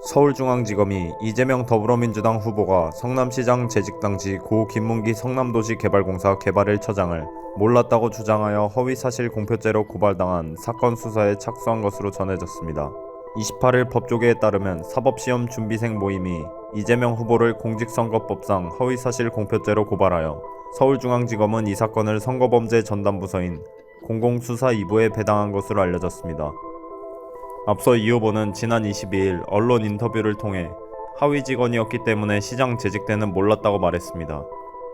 서울중앙지검이 이재명 더불어민주당 후보가 성남시장 재직 당시 고 김문기 성남도시개발공사 개발 1처장을 몰랐다고 주장하여 허위사실 공표죄로 고발당한 사건 수사에 착수한 것으로 전해졌습니다. 28일 법조계에 따르면 사법시험 준비생 모임이 이재명 후보를 공직선거법상 허위사실 공표죄로 고발하여 서울중앙지검은 이 사건을 선거범죄 전담부서인 공공수사 2부에 배당한 것으로 알려졌습니다. 앞서 이 후보는 지난 22일 언론 인터뷰를 통해 하위 직원이었기 때문에 시장 재직 때는 몰랐다고 말했습니다.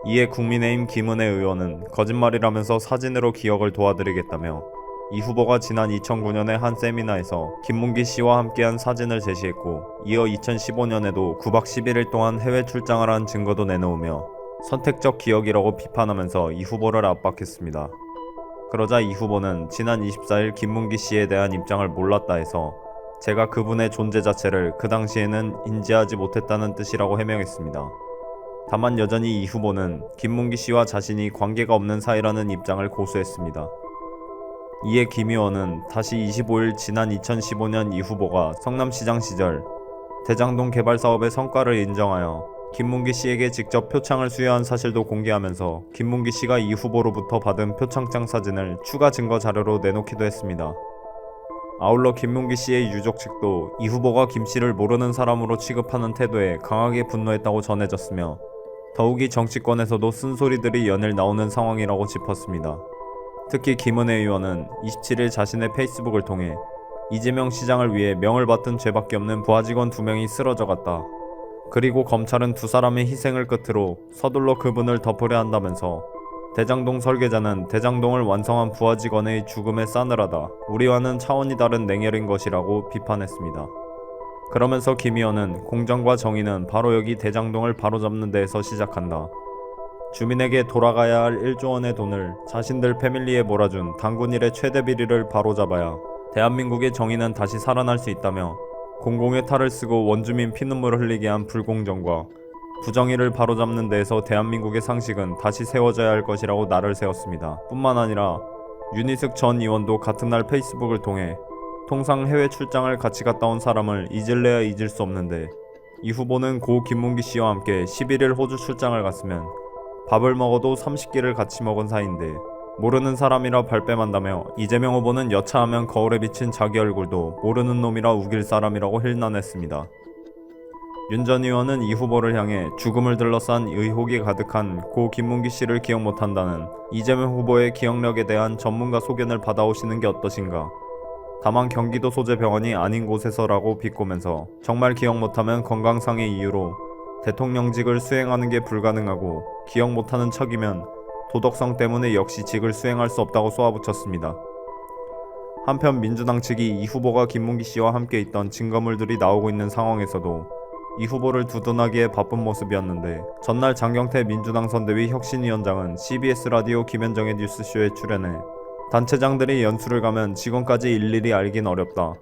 이에 국민의힘 김은혜 의원은 거짓말이라면서 사진으로 기억을 도와드리겠다며 이 후보가 지난 2009년에 한 세미나에서 김문기 씨와 함께한 사진을 제시했고, 이어 2015년에도 9박 11일 동안 해외 출장을 한 증거도 내놓으며 선택적 기억이라고 비판하면서 이 후보를 압박했습니다. 그러자 이 후보는 지난 24일 김문기 씨에 대한 입장을 몰랐다 해서 제가 그분의 존재 자체를 그 당시에는 인지하지 못했다는 뜻이라고 해명했습니다. 다만 여전히 이 후보는 김문기 씨와 자신이 관계가 없는 사이라는 입장을 고수했습니다. 이에 김 의원은 다시 25일 지난 2015년 이 후보가 성남시장 시절 대장동 개발 사업의 성과를 인정하여 김문기 씨에게 직접 표창을 수여한 사실도 공개하면서 김문기 씨가 이 후보로부터 받은 표창장 사진을 추가 증거 자료로 내놓기도 했습니다. 아울러 김문기 씨의 유족 측도 이 후보가 김 씨를 모르는 사람으로 취급하는 태도에 강하게 분노했다고 전해졌으며, 더욱이 정치권에서도 쓴소리들이 연일 나오는 상황이라고 짚었습니다. 특히 김은혜 의원은 27일 자신의 페이스북을 통해 이재명 시장을 위해 명을 받든 죄밖에 없는 부하 직원 2명이 쓰러져 갔다. 그리고 검찰은 2사람의 희생을 끝으로 서둘러 그분을 덮으려 한다면서 대장동 설계자는 대장동을 완성한 부하 직원의 죽음에 싸늘하다, 우리와는 차원이 다른 냉혈인 것이라고 비판했습니다. 그러면서 김 의원은 공정과 정의는 바로 여기 대장동을 바로잡는 데에서 시작한다. 주민에게 돌아가야 할 1조 원의 돈을 자신들 패밀리에 몰아준 당군일의 최대 비리를 바로잡아야 대한민국의 정의는 다시 살아날 수 있다며, 공공의 탈을 쓰고 원주민 피눈물을 흘리게 한 불공정과 부정의를 바로잡는 데에서 대한민국의 상식은 다시 세워져야 할 것이라고 날을 세웠습니다. 뿐만 아니라 윤희숙 전 의원도 같은 날 페이스북을 통해 통상 해외 출장을 같이 갔다 온 사람을 잊을래야 잊을 수 없는데 이 후보는 고 김문기 씨와 함께 11일 호주 출장을 갔으면 밥을 먹어도 30끼를 같이 먹은 사이인데 모르는 사람이라 발뺌한다며 이재명 후보는 여차하면 거울에 비친 자기 얼굴도 모르는 놈이라 우길 사람이라고 힐난했습니다. 윤 전 의원은 이 후보를 향해 죽음을 둘러싼 의혹이 가득한 고 김문기 씨를 기억 못한다는 이재명 후보의 기억력에 대한 전문가 소견을 받아오시는 게 어떠신가. 다만 경기도 소재 병원이 아닌 곳에서라고 비꼬면서 정말 기억 못하면 건강상의 이유로 대통령직을 수행하는 게 불가능하고, 기억 못하는 척이면 도덕성 때문에 역시 직을 수행할 수 없다고 쏘아붙였습니다. 한편 민주당 측이 이 후보가 김문기 씨와 함께 있던 증거물들이 나오고 있는 상황에서도 이 후보를 두둔하기에 바쁜 모습이었는데, 전날 장경태 민주당 선대위 혁신위원장은 CBS 라디오 김현정의 뉴스쇼에 출연해 단체장들이 연수를 가면 직원까지 일일이 알긴 어렵다.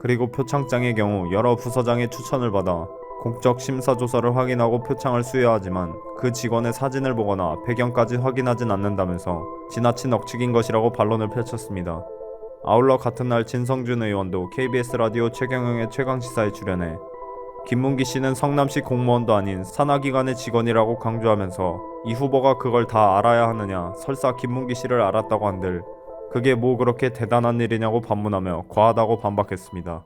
그리고 표창장의 경우 여러 부서장의 추천을 받아 공적 심사조사를 확인하고 표창을 수여하지만 그 직원의 사진을 보거나 배경까지 확인하진 않는다면서 지나친 억측인 것이라고 반론을 펼쳤습니다. 아울러 같은 날 진성준 의원도 KBS 라디오 최경영의 최강시사에 출연해 김문기 씨는 성남시 공무원도 아닌 산하기관의 직원이라고 강조하면서 이 후보가 그걸 다 알아야 하느냐, 설사 김문기 씨를 알았다고 한들 그게 뭐 그렇게 대단한 일이냐고 반문하며 과하다고 반박했습니다.